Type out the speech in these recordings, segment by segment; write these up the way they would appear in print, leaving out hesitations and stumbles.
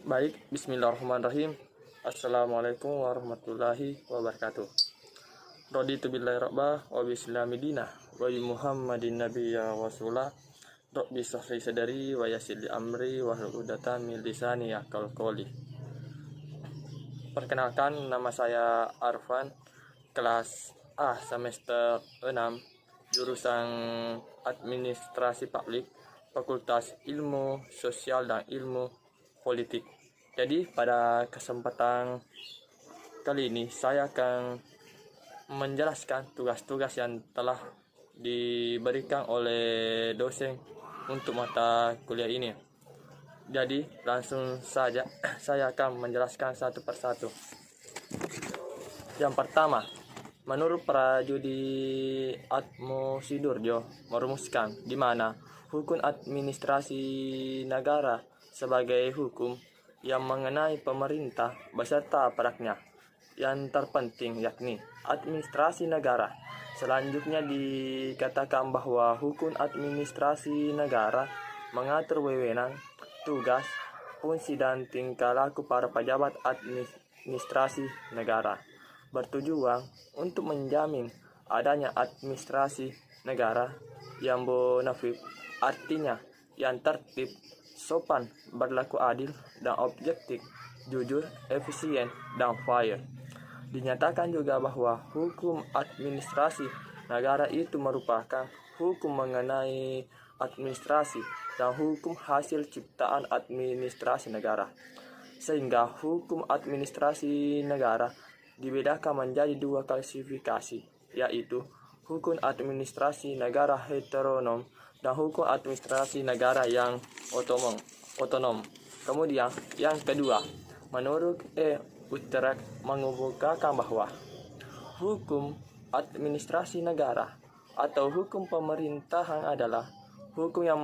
Baik, bismillahirrahmanirrahim. Assalamualaikum warahmatullahi wabarakatuh. Raditu billahi rabba wa bislami dina wa bi Muhammadin nabiyya wa rasulah. Rabbi shrah sadri wa yassir li amri wa hlul 'uqdatam min lisani yafqahu qawli. Perkenalkan, nama saya Arfan, kelas A semester 6, jurusan Administrasi Publik, Fakultas Ilmu Sosial dan Ilmu Politik. Jadi pada kesempatan kali ini saya akan menjelaskan tugas-tugas yang telah diberikan oleh dosen untuk mata kuliah ini. Jadi langsung saja saya akan menjelaskan satu persatu. Yang pertama, menurut Prajudi Atmo Sidurjo merumuskan di mana hukum administrasi negara sebagai hukum yang mengenai pemerintah beserta aparatnya yang terpenting, yakni administrasi negara. Selanjutnya dikatakan bahwa hukum administrasi negara mengatur wewenang, tugas, fungsi dan tingkah laku para pejabat administrasi negara, bertujuan untuk menjamin adanya administrasi negara yang bonafit, artinya yang tertib, sopan, berlaku adil dan objektif, jujur, efisien, dan fair. Dinyatakan juga bahwa hukum administrasi negara itu merupakan hukum mengenai administrasi dan hukum hasil ciptaan administrasi negara, sehingga hukum administrasi negara dibedakan menjadi dua klasifikasi, yaitu hukum administrasi negara heteronom dan hukum administrasi negara yang otonom. Kemudian yang kedua, menurut Utrecht mengemukakan bahwa hukum administrasi negara atau hukum pemerintahan adalah hukum yang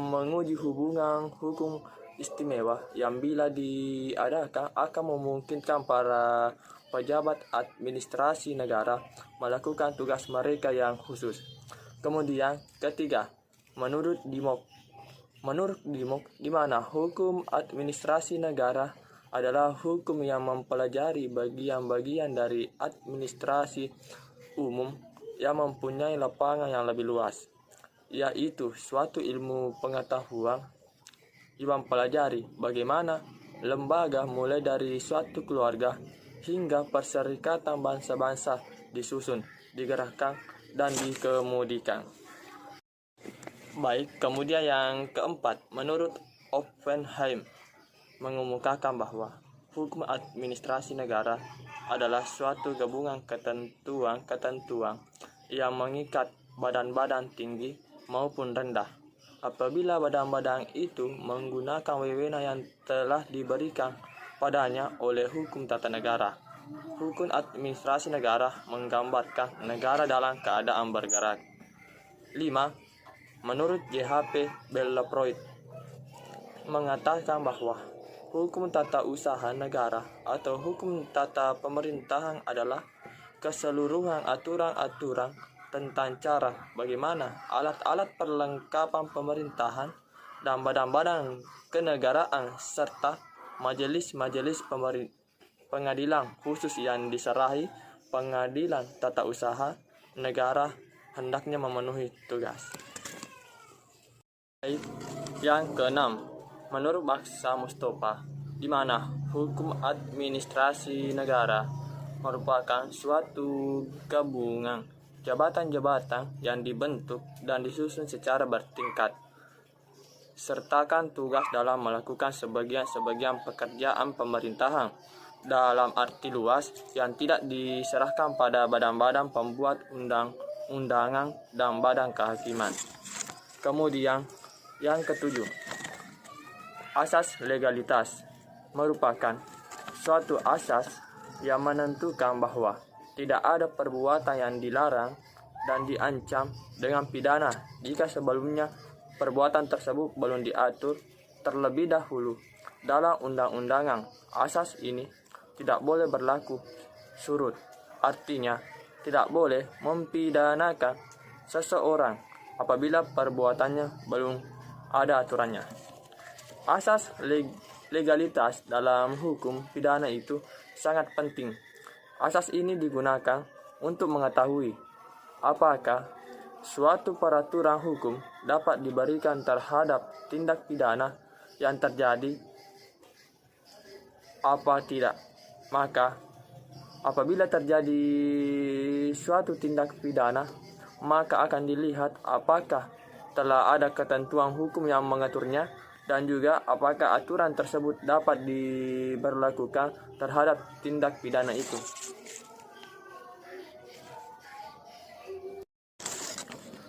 menguji hubungan hukum istimewa yang bila diadakan akan memungkinkan para pejabat administrasi negara melakukan tugas mereka yang khusus. Kemudian ketiga, menurut Dimok, di mana hukum administrasi negara adalah hukum yang mempelajari bagian-bagian dari administrasi umum yang mempunyai lapangan yang lebih luas, yaitu suatu ilmu pengetahuan yang mempelajari bagaimana lembaga mulai dari suatu keluarga hingga perserikatan bangsa-bangsa disusun, digerakkan, dan dikemudikan. Baik, kemudian yang keempat, menurut Oppenheim mengemukakan bahwa hukum administrasi negara adalah suatu gabungan ketentuan yang mengikat badan-badan tinggi maupun rendah. Apabila badan-badan itu menggunakan wewenang yang telah diberikan padanya oleh hukum tata negara. Hukum administrasi negara menggambarkan negara dalam keadaan bergerak. 5. Menurut JHP Belleproid mengatakan bahwa hukum tata usaha negara atau hukum tata pemerintahan adalah keseluruhan aturan-aturan tentang cara bagaimana alat-alat perlengkapan pemerintahan dan badan-badan kenegaraan serta majelis-majelis pengadilan khusus yang diserahi pengadilan tata usaha negara hendaknya memenuhi tugas. Yang keenam, menurut Baksa Mustafa, di mana hukum administrasi negara merupakan suatu gabungan jabatan-jabatan yang dibentuk dan disusun secara bertingkat, sertakan tugas dalam melakukan sebagian pekerjaan pemerintahan dalam arti luas yang tidak diserahkan pada badan-badan pembuat undang-undangan dan badan kehakiman. Kemudian yang ketujuh, asas legalitas merupakan suatu asas yang menentukan bahwa tidak ada perbuatan yang dilarang dan diancam dengan pidana jika sebelumnya perbuatan tersebut belum diatur terlebih dahulu dalam undang-undangan. Asas ini tidak boleh berlaku surut, artinya tidak boleh mempidanakan seseorang apabila perbuatannya belum ada aturannya. Asas legalitas dalam hukum pidana itu sangat penting. Asas ini digunakan untuk mengetahui apakah suatu peraturan hukum dapat diberikan terhadap tindak pidana yang terjadi apa tidak. Maka apabila terjadi suatu tindak pidana, maka akan dilihat apakah telah ada ketentuan hukum yang mengaturnya dan juga apakah aturan tersebut dapat diberlakukan terhadap tindak pidana itu.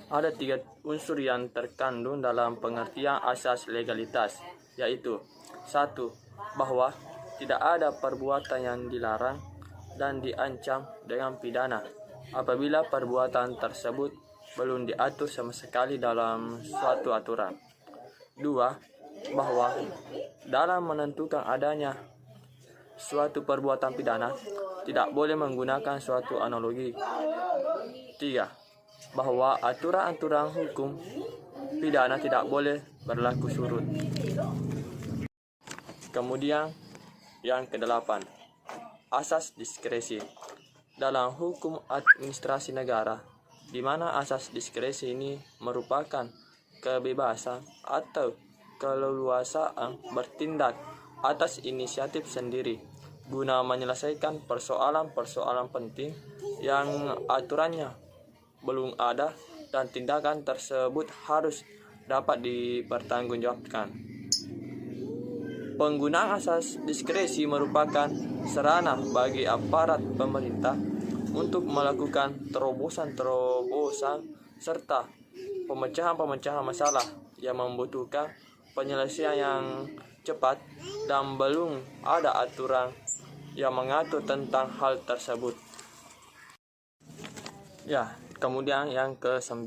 Ada 3 unsur yang terkandung dalam pengertian asas legalitas, yaitu 1. Bahwa tidak ada perbuatan yang dilarang dan diancam dengan pidana apabila perbuatan tersebut belum diatur sama sekali dalam suatu aturan. 2. Bahwa dalam menentukan adanya suatu perbuatan pidana tidak boleh menggunakan suatu analogi. 3. Bahwa aturan-aturan hukum pidana tidak boleh berlaku surut. Kemudian yang ke-8, asas diskresi. Dalam hukum administrasi negara, di mana asas diskresi ini merupakan kebebasan atau keleluasaan bertindak atas inisiatif sendiri guna menyelesaikan persoalan-persoalan penting yang aturannya belum ada dan tindakan tersebut harus dapat dipertanggungjawabkan. Penggunaan asas diskresi merupakan sarana bagi aparat pemerintah untuk melakukan terobosan-terobosan serta pemecahan-pemecahan masalah yang membutuhkan penyelesaian yang cepat dan belum ada aturan yang mengatur tentang hal tersebut. Kemudian yang ke-9,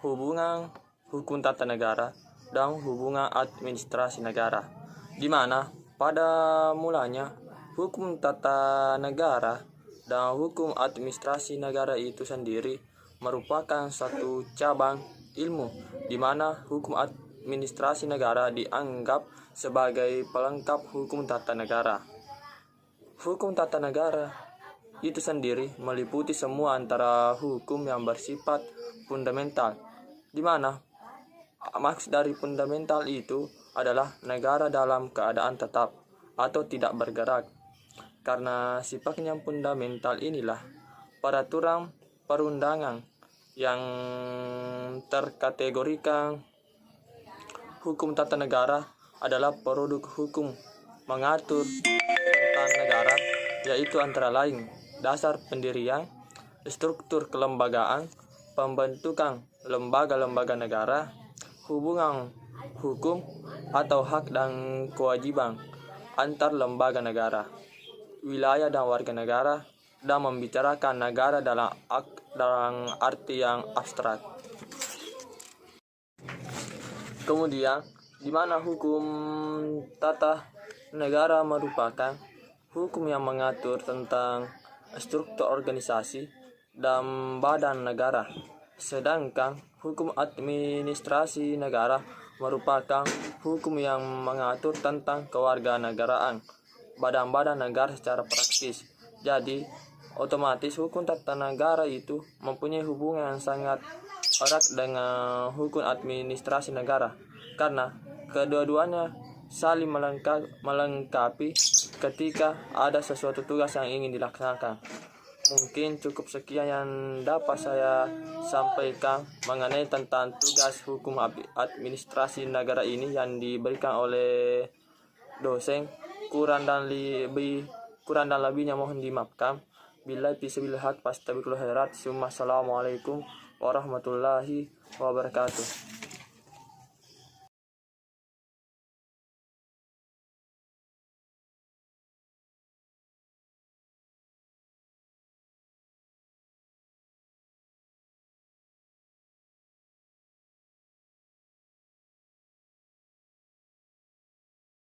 hubungan hukum tata negara dan hubungan administrasi negara, di mana pada mulanya hukum tata negara dan hukum administrasi negara itu sendiri merupakan satu cabang ilmu, di mana hukum administrasi negara dianggap sebagai pelengkap hukum tata negara. Hukum tata negara itu sendiri meliputi semua antara hukum yang bersifat fundamental, di mana maksud dari fundamental itu adalah negara dalam keadaan tetap atau tidak bergerak. Karena sifatnya fundamental inilah peraturan perundangan yang terkategorikan hukum tata negara adalah produk hukum mengatur tentang negara, yaitu antara lain dasar pendirian, struktur kelembagaan, pembentukan lembaga-lembaga negara, hubungan hukum atau hak dan kewajiban antar lembaga negara, wilayah dan warga negara, dan membicarakan negara dalam arti yang abstrak. Kemudian, di mana hukum tata negara merupakan hukum yang mengatur tentang struktur organisasi dan badan negara, sedangkan hukum administrasi negara merupakan hukum yang mengatur tentang kewarganegaraan badan-badan negara secara praktis. Jadi, otomatis hukum tata negara itu mempunyai hubungan yang sangat erat dengan hukum administrasi negara, karena kedua-duanya saling melengkapi ketika ada sesuatu tugas yang ingin dilaksanakan. Mungkin cukup sekian yang dapat saya sampaikan mengenai tentang tugas hukum administrasi negara ini yang diberikan oleh dosen. Kurang dan lebihnya mohon dimaafkan. Billahi fisabilil haq, fastabiqul khairat. Assalamualaikum warahmatullahi wabarakatuh.